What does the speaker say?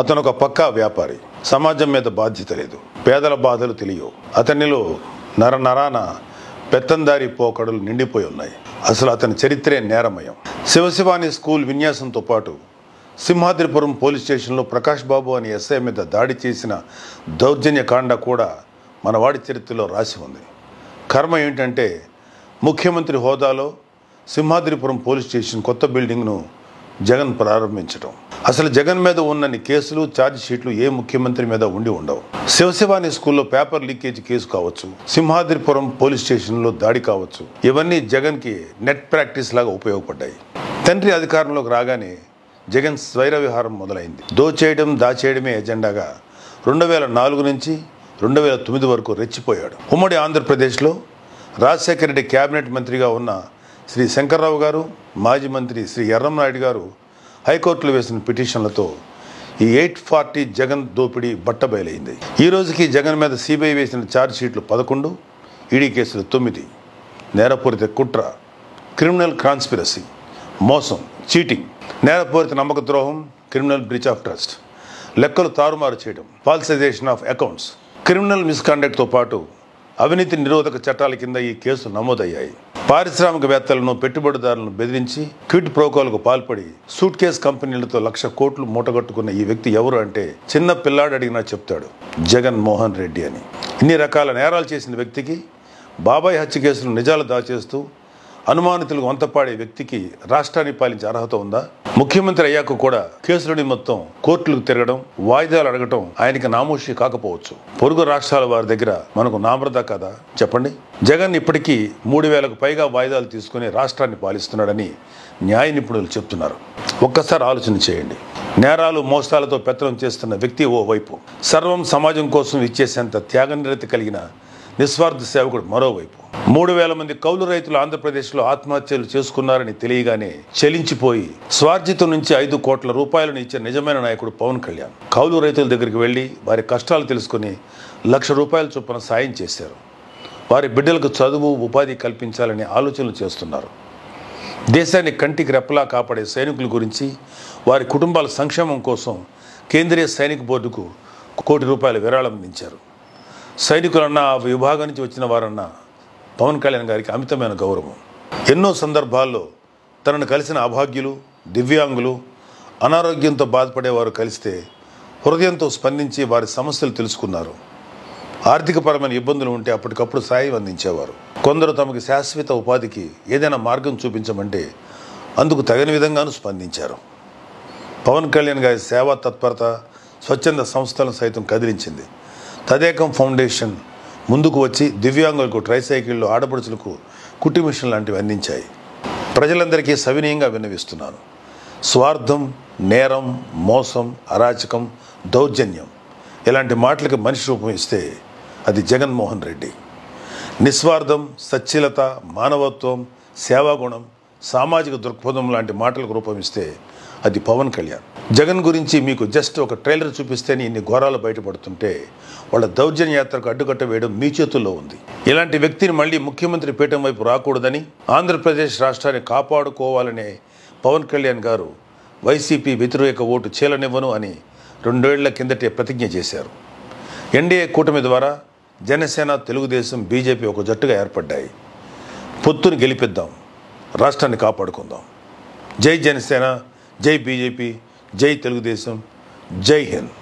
అతను ఒక పక్కా వ్యాపారి. సమాజం మీద బాధ్యత లేదు. పేదల బాధలు తెలియవు. అతనిలో నరనరాన పెత్తందారి పోకడలు నిండిపోయి ఉన్నాయి. అసలు అతని చరిత్రే నేరమయం. శివశివాని స్కూల్ విన్యాసంతో పాటు సింహాద్రిపురం పోలీస్ స్టేషన్లో ప్రకాష్ బాబు అనే ఎస్ఐ మీద దాడి చేసిన దౌర్జన్యకాండ కూడా మన వాడి చరిత్రలో రాసి ఉంది. కర్మ ఏంటంటే ముఖ్యమంత్రి హోదాలో సింహాద్రిపురం పోలీస్ స్టేషన్ కొత్త బిల్డింగ్ను జగన్ ప్రారంభించడం. అసలు జగన్ మీద ఉన్నన్ని కేసులు, ఛార్జ్ షీట్లు ఏ ముఖ్యమంత్రి మీద ఉండి ఉండవు. శివశివాని స్కూల్లో పేపర్ లీకేజ్ కేసు కావచ్చు, సింహాద్రిపురం పోలీస్ స్టేషన్లో దాడి కావచ్చు, ఇవన్నీ జగన్కి నెట్ ప్రాక్టీస్ లాగా ఉపయోగపడ్డాయి. తండ్రి అధికారంలోకి రాగానే జగన్ స్వైర విహారం మొదలైంది. దోచేయడం, దాచేయడమే ఎజెండాగా 2004 నుంచి 2009 వరకు రెచ్చిపోయాడు. ఉమ్మడి ఆంధ్రప్రదేశ్లో రాజశేఖర రెడ్డి క్యాబినెట్ మంత్రిగా ఉన్న శ్రీ శంకర్రావు గారు, మాజీ మంత్రి శ్రీ ఎర్రంనాయుడు గారు హైకోర్టులో వేసిన పిటిషన్లతో ఈ 840 జగన్ దోపిడీ బట్టబయలైంది. ఈ రోజుకి జగన్ మీద సిబిఐ వేసిన ఛార్జ్ షీట్లు 11, ఈడీ కేసులు 9. నేరపూరిత కుట్ర, క్రిమినల్ కాన్స్పిరసీ, మోసం, చీటింగ్, నేరపూరిత నమ్మక ద్రోహం, క్రిమినల్ బ్రీచ్ ఆఫ్ ట్రస్ట్, లెక్కలు తారుమారు చేయడం, ఫాల్సిజేషన్ ఆఫ్ అకౌంట్స్, క్రిమినల్ మిస్కాండక్ట్తో పాటు అవినీతి నిరోధక చట్టాల కింద ఈ కేసులు నమోదయ్యాయి. పారిశ్రామికవేత్తలను, పెట్టుబడిదారులను బెదిరించి క్విడ్ ప్రోకోలకు పాల్పడి సూట్ కేస్ కంపెనీలతో 1,00,000 కోట్లు మూటగట్టుకున్న ఈ వ్యక్తి ఎవరు అంటే చిన్న పిల్లాడు అడిగినా చెప్తాడు, జగన్ మోహన్ రెడ్డి అని. ఇన్ని రకాల నేరాలు చేసిన వ్యక్తికి, బాబాయ్ హత్య కేసులు నిజాలు దాచేస్తూ అనుమానితులకు వంతపాడే వ్యక్తికి రాష్ట్రాన్ని పాలించే అర్హత ఉందా? ముఖ్యమంత్రి అయ్యాక కూడా కేసులని మొత్తం కోర్టులకు తిరగడం, వాయిదాలు అడగటం ఆయనకి నామోషి కాకపోవచ్చు. పొరుగు రాష్ట్రాల వారి దగ్గర మనకు నామృదా కదా చెప్పండి. జగన్ ఇప్పటికీ 3,000కు పైగా వాయిదాలు తీసుకుని రాష్ట్రాన్ని పాలిస్తున్నాడని న్యాయ నిపుణులు చెప్తున్నారు. ఒక్కసారి ఆలోచన చేయండి. నేరాలు, మోసాలతో పెత్తనం చేస్తున్న వ్యక్తి ఓవైపు, సర్వం సమాజం కోసం ఇచ్చేసేంత త్యాగనిరతి కలిగిన నిస్వార్థ సేవకుడు మరోవైపు. 3,000 మంది కౌలు రైతులు ఆంధ్రప్రదేశ్లో ఆత్మహత్యలు చేసుకున్నారని తెలియగానే చెలించిపోయి స్వార్జితం నుంచి 5 కోట్ల రూపాయలను ఇచ్చే నిజమైన నాయకుడు పవన్ కళ్యాణ్. కౌలు రైతుల దగ్గరికి వెళ్లి వారి కష్టాలు తెలుసుకుని 1,00,000 రూపాయల చొప్పున సాయం చేశారు. వారి బిడ్డలకు చదువు, ఉపాధి కల్పించాలని ఆలోచనలు చేస్తున్నారు. దేశాన్ని కంటికి రెప్పలా కాపాడే సైనికుల గురించి, వారి కుటుంబాల సంక్షేమం కోసం కేంద్రీయ సైనిక బోర్డుకు 1 కోటి రూపాయల విరాళం అందించారు. సైనికులన్నా, ఆ విభాగం నుంచి వచ్చిన వారన్నా పవన్ కళ్యాణ్ గారికి అమితమైన గౌరవం. ఎన్నో సందర్భాల్లో తనను కలిసిన అభాగ్యులు, దివ్యాంగులు, అనారోగ్యంతో బాధపడేవారు కలిస్తే హృదయంతో స్పందించి వారి సమస్యలు తెలుసుకున్నారు. ఆర్థికపరమైన ఇబ్బందులు ఉంటే అప్పటికప్పుడు సాయం అందించేవారు. కొందరు తమకు శాశ్వత ఉపాధికి ఏదైనా మార్గం చూపించమంటే అందుకు తగిన విధంగానూ స్పందించారు. పవన్ కళ్యాణ్ గారి సేవా తత్పరత స్వచ్ఛంద సంస్థలను సైతం కదిలించింది. తదేకం ఫౌండేషన్ ముందుకు వచ్చి దివ్యాంగులకు ట్రైసైకిళ్ళు, ఆడపడుచులకు కుట్టి మిషన్ లాంటివి అందించాయి. ప్రజలందరికీ సవినయంగా విన్నవిస్తున్నాను. స్వార్థం, నేరం, మోసం, అరాచకం, దౌర్జన్యం ఇలాంటి మాటలకి మనిషి రూపం ఇస్తే అది జగన్మోహన్ రెడ్డి. నిస్వార్థం, సచ్ఛీలత, మానవత్వం, సేవాగుణం, సామాజిక దృక్పథం లాంటి మాటలకు రూపమిస్తే అది పవన్ కళ్యాణ్. జగన్ గురించి మీకు జస్ట్ ఒక ట్రైలర్ చూపిస్తేనే ఇన్ని ఘోరాలు బయటపడుతుంటే వాళ్ళ దౌర్జన్య యాత్రకు అడ్డుకట్ట వేయడం మీ చేతుల్లో ఉంది. ఇలాంటి వ్యక్తిని మళ్ళీ ముఖ్యమంత్రి పీఠం వైపు రాకూడదని, ఆంధ్రప్రదేశ్ రాష్ట్రాన్ని కాపాడుకోవాలనే పవన్ కళ్యాణ్ గారు వైసీపీ వ్యతిరేక ఓటు చీలనివ్వను అని 2 ఏళ్ల కిందటే ప్రతిజ్ఞ చేశారు. ఎన్డీఏ కూటమి ద్వారా జనసేన, తెలుగుదేశం, బీజేపీ ఒక జట్టుగా ఏర్పడ్డాయి. పొత్తుని గెలిపిద్దాం, రాష్ట్రాన్ని కాపాడుకుందాం. జై జనసేన, జై బీజేపీ, జై తెలుగుదేశం, జై హింద్.